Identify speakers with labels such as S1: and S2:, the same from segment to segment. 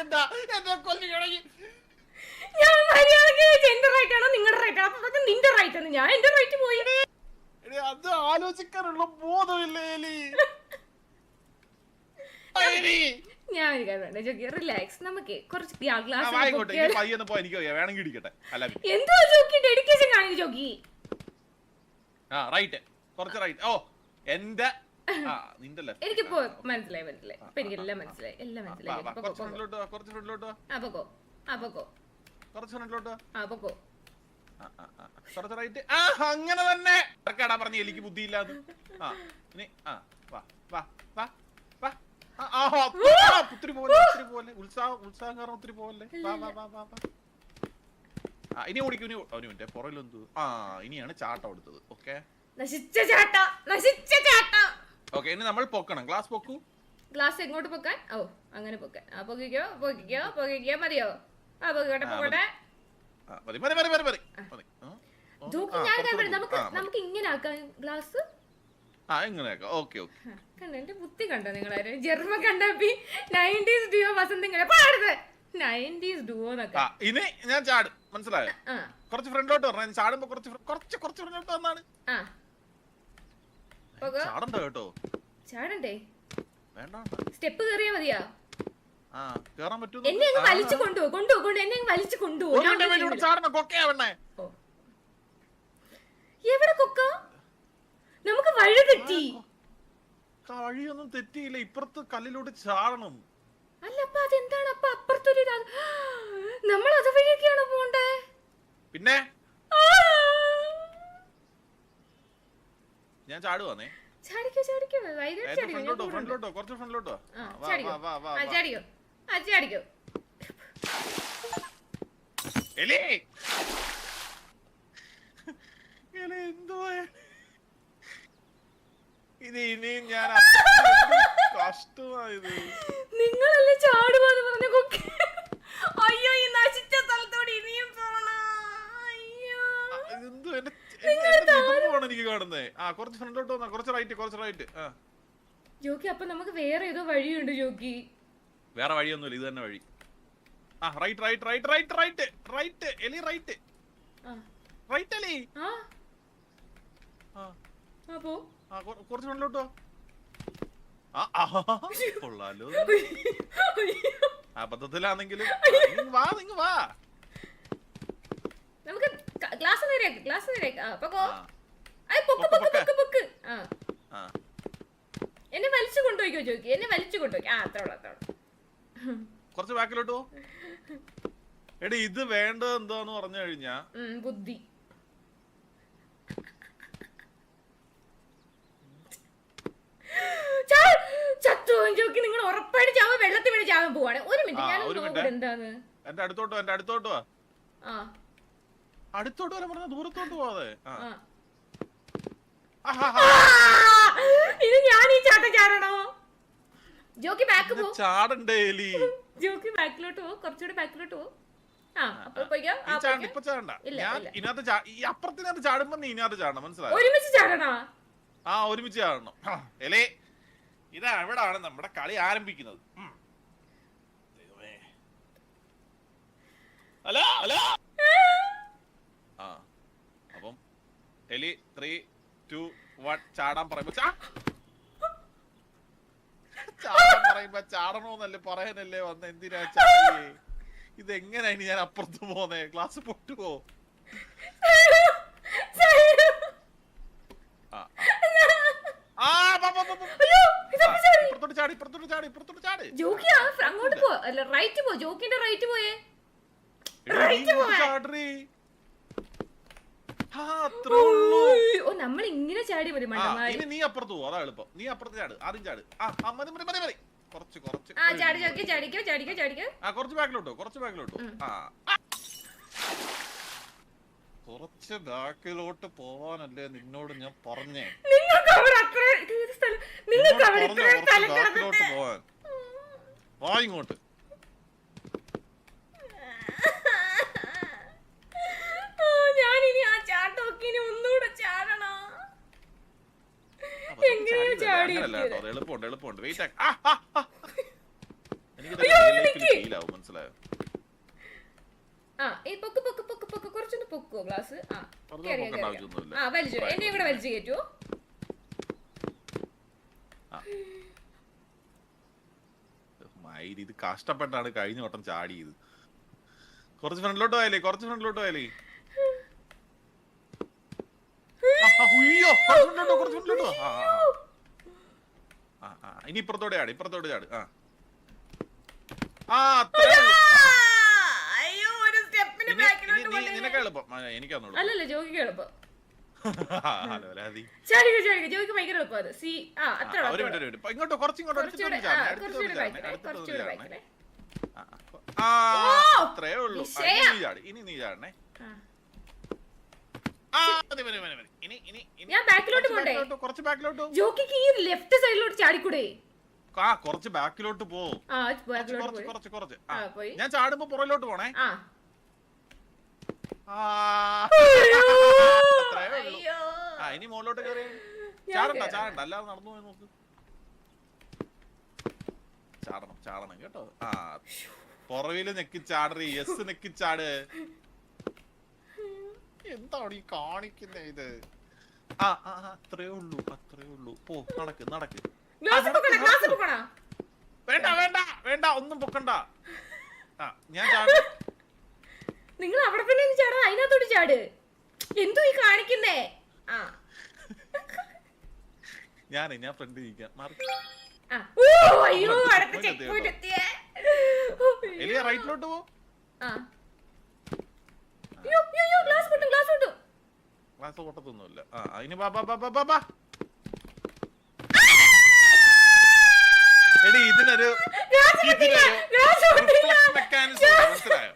S1: എന്താ എന്നെ കൊല്ലുകയാണെങ്കിൽ
S2: ഞാൻ മര്യാദയ്ക്ക് എന്റെ റൈറ്റ് ആണോ നിങ്ങളുടെ റൈറ്റ് ആണോ? അപ്പൊ നിന്റെ റൈറ്റ് ആണ്, ഞാൻ എന്റെ റൈറ്റ് പോയി.
S1: അത് ആലോചിക്കാനുള്ള ബോധമില്ലേ എലി?
S2: ഞാൻ ഒരു കാര്യം വേണ്ട ജോക്കി, റിലാക്സ്. നമുക്ക് കുറച്ച് ഗ്ലാസ്
S1: വേണമെങ്കിൽ ഇടിക്കട്ടെ.
S2: എന്തോ ജോക്കി ഡെഡിക്കേഷൻ കാണിക്കും ജോക്കി.
S1: കുറച്ച് റൈറ്റ്. ഓ എന്റെ
S2: എനിക്കിപ്പോ മനസ്സിലായി ഇപ്പൊ എനിക്കെല്ലാം മനസ്സിലായി, എല്ലാം മനസ്സിലായി.
S1: അങ്ങനെ തന്നെ പറഞ്ഞ എലിക്ക് ബുദ്ധിയില്ലാതെ. ഉത്സാഹം കാരണം ഒത്തിരി പോവല്ലേ. ഇനി ഓടിക്കും. പുറകിലെന്തു? ഇനിയാണ് ചാട്ടം എടുത്തത്. ഓക്കെ ഓക്കെ, ഇനി നമ്മൾ പൊക്കണം. ഗ്ലാസ് പൊക്കൂ.
S2: ഗ്ലാസ് എങ്ങോട്ട് പൊക്കാൻ? ഓ അങ്ങനെ പൊക്കാൻ. പൊക്കിക്കോ പൊക്കിക്കോ പൊക്കിക്കോ. മതിയോ? പൊക്കട്ടെ പൊക്കട്ടെ. നമുക്ക് ഇങ്ങനെ ആക്കാം ഗ്ലാസ്. എന്റെ ബുദ്ധി കണ്ടോ നിങ്ങളാരും? ജർമ്മ കണ്ടപ്പി 90s ഡുവോ വസന്തം ഇങ്ങനെ പാടുന്നത് 90s ഡുവോ എന്നൊക്കെ.
S1: ഇനി ഞാൻ ചാടും, മനസ്സിലായോ? കുറച്ച് ഫ്രണ്ടിലോട്ട് പറഞ്ഞ ചാടുമ്പോ കുറച്ച് ഫ്രണ്ടിലോട്ട് വന്നാണ്. ചാടണ്ട കേട്ടോ.
S2: ചാടണ്ടേ?
S1: വേണ്ട,
S2: സ്റ്റെപ്പ് കേറിയാ മതിയാ?
S1: കേറാൻ പറ്റൂ.
S2: എന്നെ വലിച്ചു കൊണ്ടുപോ എന്നെ വലിച്ചു കൊണ്ടുപോ. എവിടെ കൊക്ക? നമുക്ക് വഴി തെറ്റി.
S1: വഴിയൊന്നും തെറ്റിയില്ല, ഇപ്പുറത്ത് കല്ലിലോട്ട് ചാടണം.
S2: അല്ല അപ്പൊ അതെന്താണ്? അപ്പൊ അപ്പുറത്തൊരു നമ്മൾ അത് വഴിയൊക്കെയാണോ പോണ്ടേ?
S1: പിന്നെ ഞാൻ ചാടുവാന്നേ.
S2: ചാടിക്കോ ചാടിക്കോ
S1: ഫ്രണ്ടിലോട്ടോ കുറച്ച് ഫ്രണ്ടിലോട്ടോ.
S2: ചാടിക്കോ ചാടിക്കോ.
S1: എലി എന്തോ ഇത് ഇനിയും ഞാൻ കഷ്ടമായത്.
S2: നിങ്ങളല്ലേ ചാടുവാന്ന് പറഞ്ഞ കൊക്കെ? അയ്യോ ഈ നശിച്ച സ്ഥലത്തോട് ഇനിയും പോണോ? അയ്യോ
S1: എനിക്ക് കാണുന്നേ. കുറച്ച് ഫ്രണ്ടിലോട്ട് വന്നാ. കുറച്ച് റൈറ്റ്.
S2: ജോക്കി അപ്പൊ നമുക്ക് വേറെ ഏതോ വഴിയുണ്ട് ജോക്കി.
S1: വേറെ വഴിയൊന്നുമില്ല, ഇത് തന്നെ വഴി. റൈറ്റ് എലി റൈറ്റ് എലി. കുറച്ച് ഫ്രണ്ടിലോട്ടോ. കൊള്ളാലോ. അബദ്ധത്തിലാണെങ്കിലും വാ.
S2: നമുക്ക് ഗ്ലാസ് എന്നെ വലിച്ചു കൊണ്ടുപോയിക്കോ ജോക്കി, എന്നെ വലിച്ചു കൊണ്ടുപോയി. അത്ര
S1: കുറച്ച് ബാക്കിലോട്ടോ. എടി ഇത് വേണ്ടത് എന്താന്ന് പറഞ്ഞു കഴിഞ്ഞാ
S2: ബുദ്ധി. ജോക്കി നിങ്ങൾ ഉറപ്പായിട്ട് ചാവാൻ വെള്ളത്തിൽ വീണ് ചാവാൻ പോവാണ്. ഒരു മിനിറ്റ് എന്താന്ന്
S1: എന്റെ അടുത്തോട്ട് വാ. അടുത്തോട്ട് വരാൻ പറഞ്ഞ ദൂരത്തോട്ട് പോവാതെ.
S2: ഇത് ഞാൻ ഈ ചാട്ടം ചാടണോ? ജോക്കി ബാക്ക് പോ.
S1: ചാടണ്ടേ എലി?
S2: ജോക്കി ബാക്കിലോട്ട് പോ, കുറച്ചുകൂടി ബാക്കിലോട്ട് പോ.
S1: അപ്പുറത്തിനകത്ത് ചാടുമ്പോ നീ ഇതിനകത്ത് ചാടണം, മനസ്സിലായോ?
S2: ഒരുമിച്ച് ചാടണോ?
S1: ഒരുമിച്ച് ചാടണം. എലേ ഇതാ എവിടാണ് നമ്മുടെ കളി ആരംഭിക്കുന്നത്. അപ്പം എലി 3, 2, 1 ചാടാൻ പറയുമ്പോ ചാടണോന്നല്ലേ പറയാനല്ലേ വന്ന. എന്തിനാ ചാടിയേ? ഇതെങ്ങനാ ഇനി ഞാൻ അപ്പുറത്ത് പോന്നേ? ക്ലാസ് പൊട്ടുവോ?
S2: അങ്ങോട്ട് പോ, അല്ല റൈറ്റ് പോ. ജോക്കിന്റെ റൈറ്റ് പോയേ. നമ്മൾ ഇങ്ങനെ ചാടി മതി.
S1: നീ അപ്പുറത്ത് പോ, അതാ എളുപ്പം. നീ അപ്പുറത്ത് ചാട്, ആദ്യം ചാട്. മതി. കുറച്ച് ബാക്കിലോട്ടോ. കുറച്ച് ബാക്കിലോട്ട് പോവാനല്ലേ നിന്നോട് ഞാൻ പറഞ്ഞേ. ബാക്കിലോട്ട് പോവാൻ വാ ഇങ്ങോട്ട്.
S2: ഞാനിനി ആ ചാട്ടൊക്കെ ഒന്നുകൂടെ ചാടണോ? എളുപ്പമുണ്ട്.
S1: വെയിറ്റ് ഫീൽ ആവും, മനസ്സിലായോ?
S2: ആ ഈ പൊക്ക് പൊക്ക് പൊക്ക് പൊക്ക് കുറച്ചൊന്ന് പൊക്കോ ഗ്ലാസ്. ആ കേറിയോ കേറിയോ.
S1: ആവശ്യമൊന്നുമില്ല.
S2: ആ വലിച്ചു, എന്നെ കൂടെ വലിച്ചു കയറ്റുവോ?
S1: മയില് ഇത് കഷ്ടപ്പെട്ടാണ് കഴിഞ്ഞ വട്ടം ചാടിയത്. കുറച്ച് ഫ്രണ്ടിലോട്ട് പോയാലേ, കുറച്ച് ഫ്രണ്ടിലോട്ട് പോയാലേ. അയ്യോ കുറച്ച് ഫ്രണ്ടിലോട്ടോ. ഇനി ഇപ്പുറത്തോടെ ചാട്, ഇപ്പുറത്തോടെ ചാട്.
S2: അയ്യോ ഒരു സ്റ്റെപ്പിന് ബാക്കിലോട്ട് പോയി.
S1: നിനക്ക് എളുപ്പം, എനിക്കാന്നുള്ളൂ.
S2: അല്ലല്ല ജോഗിക്ക് എളുപ്പം.
S1: ഹലോ രാധി.
S2: ചാടിക്ക് ചാടിക്ക്, ജോഗിക്ക് ഭയങ്കര എളുപ്പം അത്. സി ആ അത്ര
S1: ഇങ്ങോട്ടോ കുറച്ചിങ്ങോട്ടോ
S2: കുറച്ചുകൂടെ ബാക്കിലെ.
S1: അത്രേ ഉള്ളൂ. ഇനി നീ ചാടണേ.
S2: ഞാൻ ബാക്കിലോട്ട് പോണ്ടേ?
S1: കുറച്ച് ബാക്കിലോട്ട്.
S2: ജോക്കിക്ക് ഈ ലെഫ്റ്റ് സൈഡിലോട്ട് ചാടിക്കൂടെ?
S1: കുറച്ച് ബാക്കിലോട്ട് പോ.
S2: കുറച്ച്
S1: കുറച്ച്. ഞാൻ ചാടുമ്പോ പുറകിലോട്ട് പോണേ. ഇനി മുകളിലോട്ട് കയറി ചാടണ്ട അല്ലാതെ നടന്നു പോയി നോക്ക്. ചാടണം കേട്ടോ. പുറവില് നെക്കിച്ചാട്, യെസ് നെക്കിച്ചാട്. എന്താണ് ഈ കാണിക്കുന്ന ഇത്? അത്രേ ഉള്ളൂ. പോ, നടക്ക്. വേണ്ട ഒന്നും പൊക്കണ്ട. ഞാൻ ചാടും.
S2: നിങ്ങൾ അവിടെ തന്നെ ചാടാ, അതിനകത്തോട്ട് ചാട്. എന്തോ ഈ കാണിക്കുന്നേ?
S1: ഞാൻ ഫ്രണ്ട് ഇരിക്കാം. എലിയ റൈറ്റിലോട്ട് പോ. ഗ്ലാസ് പൊട്ടത്തൊന്നുമില്ല. അതിന് എടി ഇതിനൊരു മെക്കാനിസം മനസ്സിലായോ?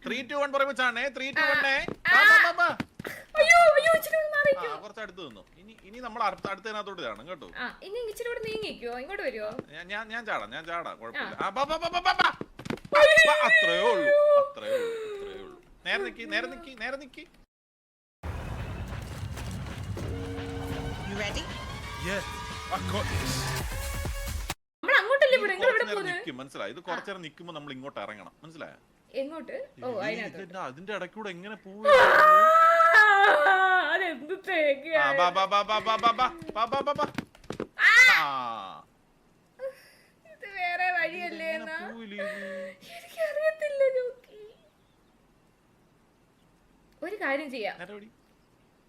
S1: 3, 2, 1 പറയുമ്പോ ചാടണേ. 3, 2, 1 കുറച്ച് അടുത്ത് നിന്നു. ഇനി നമ്മൾ അടുത്തതിനകത്തോട്ട് ചാടണം കേട്ടോ.
S2: ഇങ്ങോട്ട് വരുമോ?
S1: ഞാൻ ചാടാം കുഴപ്പമില്ല. അത്രേ ഉള്ളൂ. നേരെ നിക്കി. മനസ്സിലായി. ഇത് കുറച്ചേരം നിക്കുമ്പോ നമ്മൾ ഇങ്ങോട്ട് ഇറങ്ങണം, മനസ്സിലായോ?
S2: എങ്ങോട്ട്?
S1: അതിന്റെ ഇടയ്ക്കൂടെ എങ്ങനെ പോവും?
S2: ഇത് വേറെ വഴിയല്ലേ? എനിക്കറിയത്തില്ല ജോക്കി. ഒരു കാര്യം ചെയ്യാം,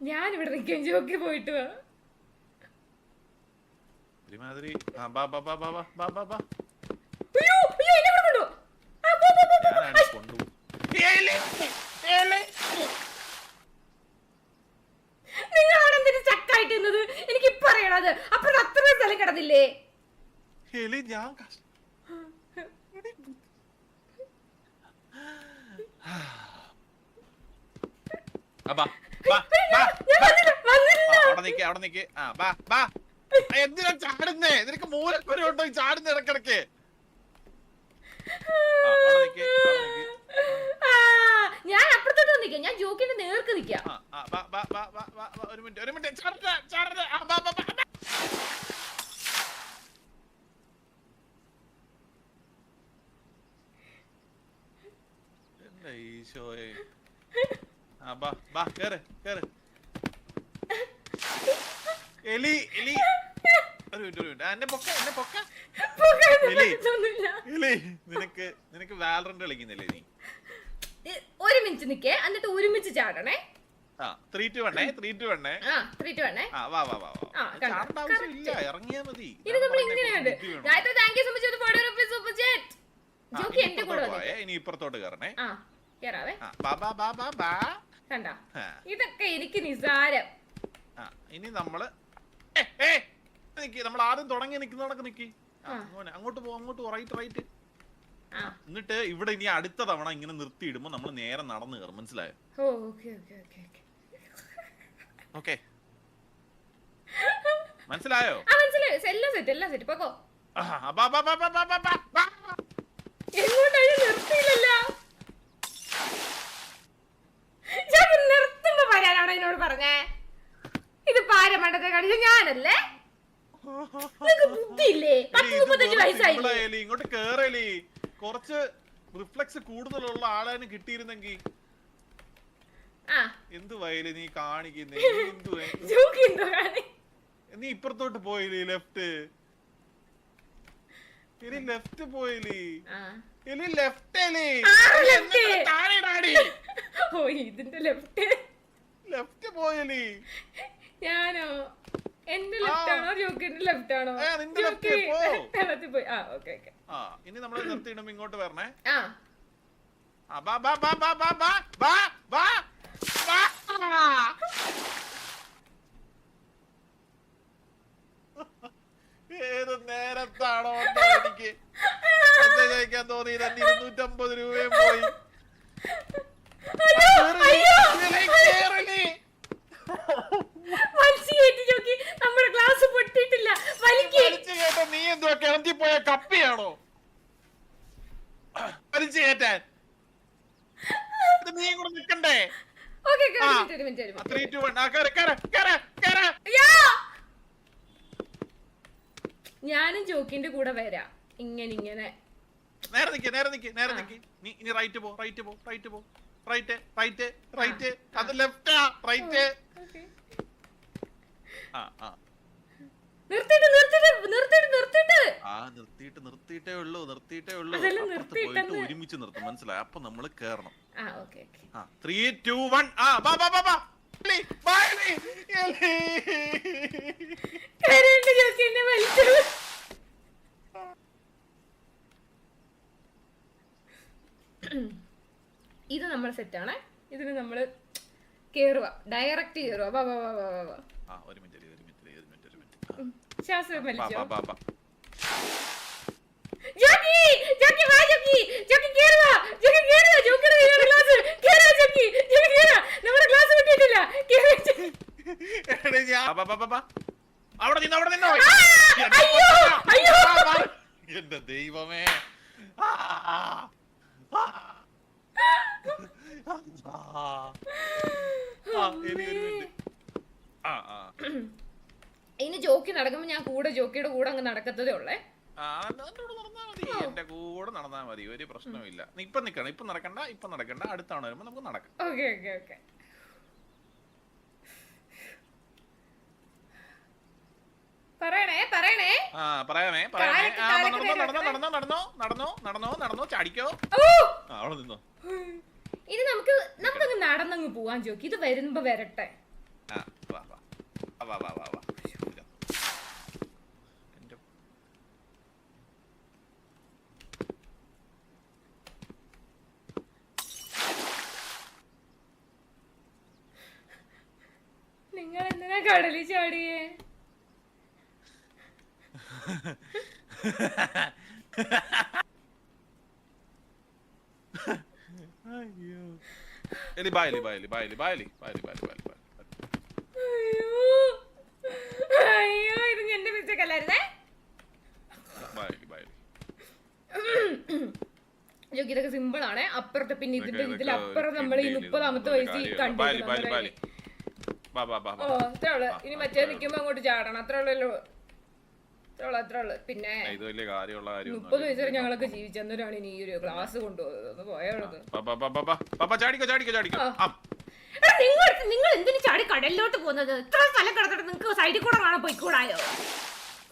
S2: ഞാൻ ഇവിടെ നിൽക്കാൻ, ജോക്കി പോയിട്ട് വാ. നിങ്ങളാണെന്തിന് ചക്കായിട്ട് എന്നത് എനിക്ക് ഇപ്പൊ അറിയണത്. അപ്പൊ അത്ര സ്ഥലം കിടന്നില്ലേ?
S1: അവിടെ നിക്ക്. എന്തിനാ ചാടുന്നേ? നിനക്ക് മൂലക്കൊരുണ്ടോ ഈ ചാടുന്ന ഇടക്കിടക്ക്?
S2: ഞാൻ അപ്പുറത്തോട്ട് നിൽക്കാം. ഞാൻ ജോക്കിന്റെ നേർക്ക് നിൽക്കാം.
S1: ഒരു മിനിറ്റ്. എന്റെ ഈശോയെ. കേറ്. എലി ഒരു മിനിറ്റ്. എന്നെ പൊക്ക. നിനക്ക് വാലറന്റ് കളിക്കുന്നില്ലേ നീ?
S2: ഒരു മിനിറ്റ് നിക്കേ, എന്നിട്ട് ഒരുമിച്ച് ചാടണേ.
S1: 3, 2, 1 ഇറങ്ങിയാ മതി.
S2: ഇത് നമ്മൾ ഇങ്ങനെയുണ്ട്. എന്റെ കൂടെ
S1: ഇനി ഇപ്പുറത്തോട്ട് കയറണേ.
S2: കണ്ടോ? ഇതൊക്കെ എനിക്ക് നിസാരം.
S1: ഇനി നമ്മൾ ആദ്യം തുടങ്ങി നിൽക്കുന്നതൊക്കെ നിക്കി. അങ്ങോട്ട് പോ, റൈറ്റ്. എന്നിട്ട് ഇവിടെ ഇനി അടുത്ത തവണ ഇങ്ങനെ നിർത്തിയിടുമ്പോ നമ്മൾ നേരെ നടന്നു കയറും, മനസ്സിലായോ? ഓക്കെ മനസ്സിലായോ?
S2: എല്ലാം സെറ്റ് പൊക്കോ. നിർത്തുമ്പോ പറയാനാണോ എന്നോട് പറഞ്ഞേ? ആരെ മണ്ടത്തെ കാണിച്ച ഞാനല്ലേ? നിനക്ക് ബുദ്ധിയില്ലേ? 35 വയസ്സായില്ലേ?
S1: ഇങ്ങോട്ട് കേറലി. കുറച്ച് റിഫ്ലക്സ് കൂടുതലുള്ള ആളാണ് കിട്ടിയിരുന്നെങ്കിൽ. എന്ത് വയല് നീ കാണിക്കുന്നേ? നീ ഇപ്പുറത്തോട്ട് പോയില്ലേ? ലെഫ്റ്റ് ലെഫ്റ്റ് പോയില്ലേ?
S2: ഇതിന്റെ ലെഫ്റ്റ്
S1: ലെഫ്റ്റ് പോയില്ലേ?
S2: ഞാനോ? എന്റെ ലെഫ്റ്റ് ആണോ ജോക്കിന്റെ ലെഫ്റ്റ് ആണോ? പോയി.
S1: ഇനി നമ്മള് നിർത്തിയിടുമ്പോ ഇങ്ങോട്ട് വരണേ. ഏത് നേരത്താണോ എനിക്ക് കഴിക്കാൻ തോന്നിയത്? 250 രൂപയും പോയി.
S2: നമ്മുടെ ഗ്ലാസ് പൊട്ടിയിട്ടില്ല.
S1: നീ എന്തുവാ കിണറ്റി പോയ കപ്പിയാണോ വലിച്ചു കയറ്റാൻ? നീ കൂടെ നിക്കണ്ടേ?
S2: ഞാനും ജോക്കിന്റെ കൂടെ വരാം. ഇങ്ങനെ
S1: നേരെ നിക്ക്. നീ ഇനി റൈറ്റ് പോ. റൈറ്റ് അത് ലെഫ്റ്റാ. റൈറ്റ്. നിർത്തിയിട്ടേ ഉള്ളൂ. പോയിട്ട് ഒരുമിച്ച് നിർത്തും. മനസ്സിലായി? അപ്പൊ നമ്മള് കേറണം. 3, 2, 1.
S2: ഇത് നമ്മൾ സെറ്റാണ്. ഇതിന് നമ്മള് കേറുക, ഡയറക്റ്റ് കേറുക.
S1: ഒരു മിനിറ്റ്.
S2: ശ്വാസം വലിച്ചോ.
S1: അവിടെ നിന്നോ. എന്റെ ദൈവമേ.
S2: ഇനി ജോക്കി നടക്കുമ്പോ ഞാൻ ജോക്കിയുടെ കൂടെ അങ്ങ് നടക്കത്തതേ ഉള്ളേ.
S1: എന്റെ കൂടെ നടന്നാ മതി. ഒരു പ്രശ്നമില്ല. ഇപ്പൊ നടക്കണ്ട. അടുത്ത തവണ വരുമ്പോ നമുക്ക് നടക്കാം. പറയാമേ. നടന്നോ. ചാടിക്കോ. അവിടെ നിന്നോ.
S2: ഇനി നമുക്കങ്ങ് നടന്നങ്ങ് പോവാൻ ജോക്കി. ഇത് വരുമ്പോ വരട്ടെ. നിങ്ങൾ എന്തിനാ കടലിൽ ചാടിയേ? അയ്യോ ഇത് എന്റെ മിസ്റ്റേക്ക് അല്ലായിരുന്നേ. ജോക്കി ഇതൊക്കെ സിമ്പിൾ ആണ്. അപ്പുറത്തെ പിന്നെ ഇതിലപ്പുറം നമ്മൾ ഈ 30ാമത്തെ വയസ്സിൽ കണ്ടിരുന്നു. അത്രേ ഉള്ളു. ഇനി മറ്റേ നിൽക്കുമ്പോ അങ്ങോട്ട് ചാടണം. അത്രേ ഉള്ളല്ലോ. പിന്നെ 30 വയസ്സ് വരെ ഞങ്ങളൊക്കെ ജീവിച്ചെന്നവരാണ് ഇനി ഈ ഒരു ക്ലാസ് കൊണ്ടുപോയത്. പോയത് നിങ്ങൾ എന്തിനു ചാടി കടലിലോട്ട് പോകുന്നത്? ഇത്ര സ്ഥലം കിടന്നിട്ട് നിങ്ങൾക്ക് സൈഡിൽ കൂടെ കാണാൻ പോയിക്കൂടായോ?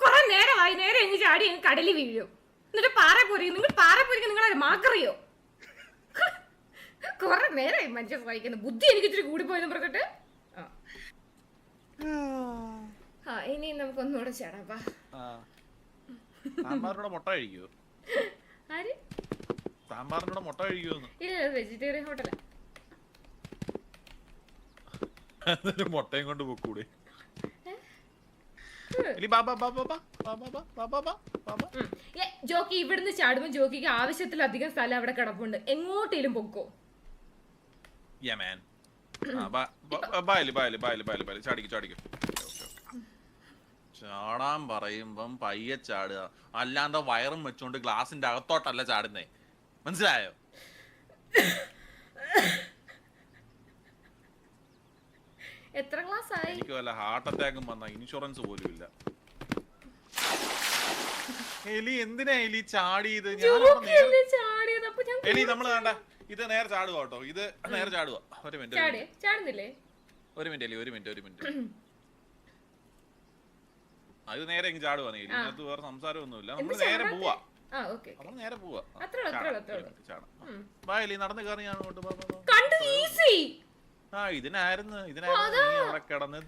S2: കുറെ നേരമായി. നേരെ എങ്ങ് ചാടി എങ്ങ് കടലിൽ വീഴും. എന്നിട്ട് നിങ്ങൾ പാറപ്പൊരിക്കും. നിങ്ങളെ മാക്കറിയോ? കുറെ നേരമായി മനുഷ്യൻ സഹിക്കുന്നു. ബുദ്ധി എനിക്ക് ഇച്ചിരി കൂടിപ്പോയെന്ന് പറഞ്ഞിട്ട്. ഇനി നമുക്ക് ഒന്നുകൂടെ ചേടാപ്പാ.
S1: സാമ്പാറിനോട് മുട്ട കഴിക്കോ?
S2: ആര്?
S1: സാമ്പാറിനോട് മുട്ട കഴിക്കോ?
S2: ഇല്ല, വെജിറ്റേറിയൻ ഹോട്ടലാ.
S1: മുട്ടയും കൊണ്ട് പോക്കൂടെ?
S2: ജോക്കി ഇവിടുന്ന് ചാടുമ്പോ ജോക്കിക്ക് ആവശ്യത്തിലധികം സ്ഥലം അവിടെ കിടപ്പുണ്ട്. എങ്ങോട്ടേലും പൊക്കോ.
S1: ചാടാൻ പറയുമ്പം പയ്യെ ചാടുക. അല്ലാണ്ട് വയറും വെച്ചോണ്ട് ഗ്ലാസിന്റെ അകത്തോട്ടല്ല ചാടുന്നേ. മനസ്സിലായോ?
S2: എത്ര ക്ലാസ് ആയി?
S1: എനിക്ക് വല്ല ഹാർട്ട് അറ്റാക്കും വന്ന ഇൻഷുറൻസ് പോലും ഇല്ല. എലി എന്തിനാ എലി ചാടിയത്? എലി നമ്മള് വേണ്ട, ഇത് നേരെ ചാടുക കേട്ടോ, ഇത് നേരെ ചാടുക. ഒരു മിനിറ്റ്
S2: ചാടുന്നില്ലേ?
S1: ഒരു മിനിറ്റ് അത് നേരെ ഇങ്ങ് ചാടുവാ. എലി ഇതിനകത്ത് വേറെ സംസാരമൊന്നുമില്ല. നമ്മള് നേരെ പോവാ. നമ്മള് നേരെ പോവാ. ബാ എലി, നടന്ന് കയറി ഞാൻ അങ്ങോട്ട്. ആ ഇതിനായിരുന്നു നീ അവിടെ കിടന്ന്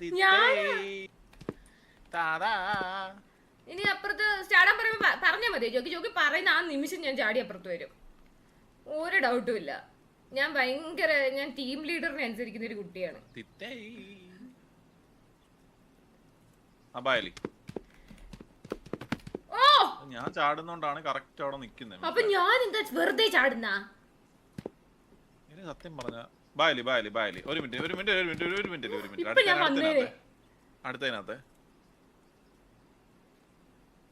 S2: ഇനി അപ്പുറത്ത് ചാടാൻ പറയുമ്പോ പറഞ്ഞാ മതി. ജോക്കി പറയുന്ന ആ നിമിഷം ഞാൻ ചാടി അപ്പുറത്ത് വരും, ഒരു ഡൗട്ടും ഇല്ല. ഞാൻ ടീം ലീഡറിനെ അനുസരിക്കുന്ന ഒരു കുട്ടിയാണ്.
S1: ഞാൻ ചാടുന്നോണ്ടാണ് കറക്റ്റ് അവിടെ നിക്കുന്നത്.
S2: അപ്പൊ ഞാൻ എന്താ വെറുതെ ചാടുന്ന?
S1: സത്യം പറഞ്ഞ ബായലി ഒരു മിനിറ്റ് അടുത്തതിനകത്ത്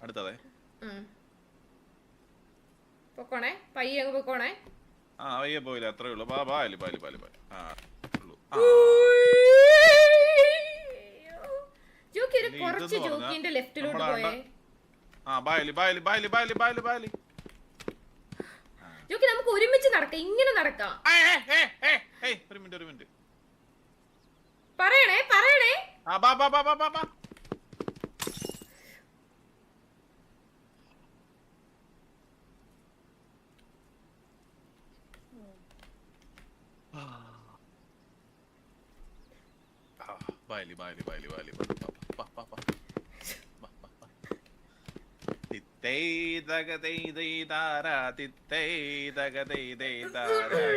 S1: അടുത്തതേ
S2: പൊക്കോണേ, പയ്യെ അങ്ങ് പൊക്കോണേ.
S1: ആ പയ്യെ പോയില്ല, അത്രേ ഉള്ളൂ. ബായലി
S2: ജോക്കി കുറച്ച് ജോക്കിന്റെ ലെഫ്റ്റിലോട്ട് പോയേ.
S1: ആ ബായലി
S2: ജോക്കി നമുക്ക് ഒരുമിച്ച് നടക്കാം, ഇങ്ങനെ നടക്കാം.
S1: ഒരു മിനിറ്റ്
S2: പറയണേ.
S1: ആ ബാ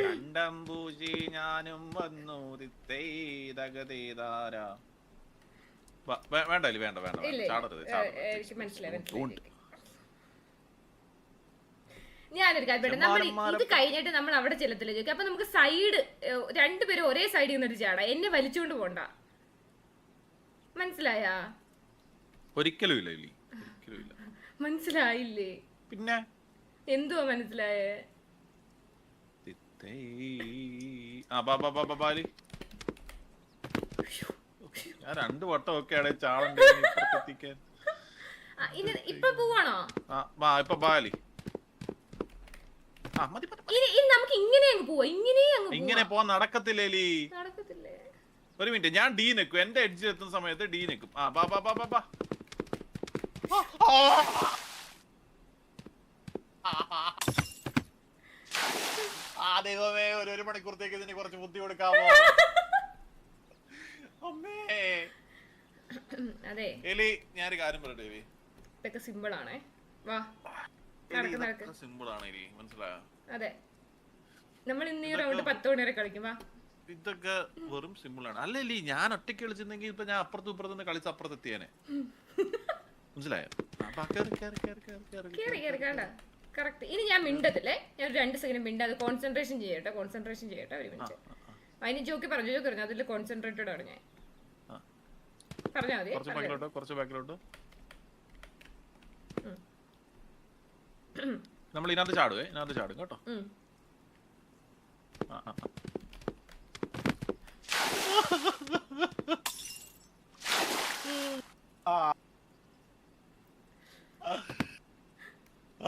S1: കണ്ടംപൂശി ഞാനും വന്നു. വേണ്ട ചാടരുത്.
S2: ഞാനൊരു കാര്യം, നമ്മൾ ഇത് കഴിഞ്ഞിട്ട് നമ്മൾ അവിടെ ചെല്ലത്തില്ല ജോക്കി. അപ്പൊ നമുക്ക് സൈഡ് രണ്ടുപേരും ഒരേ സൈഡിൽ നിന്നിട്ട് ചാടാം. എന്നെ വലിച്ചുകൊണ്ട് പോണ്ട, മനസ്സിലായാ?
S1: ഒരിക്കലും ഇല്ല.
S2: മനസ്സിലായില്ലേ?
S1: പിന്നെ
S2: എന്തുവാ മനസ്സിലായേ?
S1: ഞാൻ 2 വട്ടം ഒക്കെ ചാടണ്ടേ
S2: ഇപ്പൊ പോവാണോ?
S1: ഇപ്പൊ ബാലി
S2: നമുക്ക് ഇങ്ങനെ അങ്ങ് പോവാ.
S1: ഇങ്ങനെ പോവാൻ നടക്കത്തില്ലേ?
S2: നടക്കത്തില്ലേ?
S1: ഒരു മിനിറ്റ്, ഞാൻ ഡി നിൽക്കും. എന്റെ എഡ്ജിൽ എത്തുന്ന സമയത്ത് ഡി നിൽക്കും. ദൈവമേ, ഒരു മണിക്കൂറത്തേക്ക് ഇതിന് കുറച്ച് ബുദ്ധി കൊടുക്കാമോ?
S2: അതെ
S1: എലി, ഞാനൊരു കാര്യം പറയട്ടെ എലി,
S2: ഇതൊക്കെ സിമ്പിൾ ആണേ. വാ
S1: സിമ്പിൾ ആണ് എലി, മനസ്സിലായോ?
S2: അതെ, നമ്മൾ ഇന്ന് ഈ റൗണ്ട് 10 മണി വരെ കളിക്കും. വാ,
S1: ഇതൊക്കെ വെറും സിമ്പിൾ ആണ്. അല്ലല്ലേ, ഞാൻ ഒറ്റയ്ക്ക് കളിച്ചിരുന്നെങ്കിൽ ഇപ്പൊ ഞാൻ അപ്പുറത്തും ഇപ്പുറത്തുനിന്ന് കളിച്ച് അപ്പുറത്തെത്തിയാനെ. മനസ്സിലായോ?
S2: കറക്റ്റ്. ഇനി ഞാൻ മിണ്ടത്തില്ലേ, ഞാൻ ഒരു 2 സെക്കൻഡ് മിണ്ടാതെ കോൺസെൻട്രേഷൻ ചെയ്യട്ടെ. ഒരു മിനിറ്റ്. അതിന് ജോക്കി പറഞ്ഞു അതിൽ കോൺസെൻട്രേറ്റഡ് ആണ് ഞാൻ. പറഞ്ഞാ മതി.
S1: കുറച്ച് ബാക്കിലോട്ട് നമ്മൾ ഇതിനകത്ത് ചാടും കേട്ടോ. ആ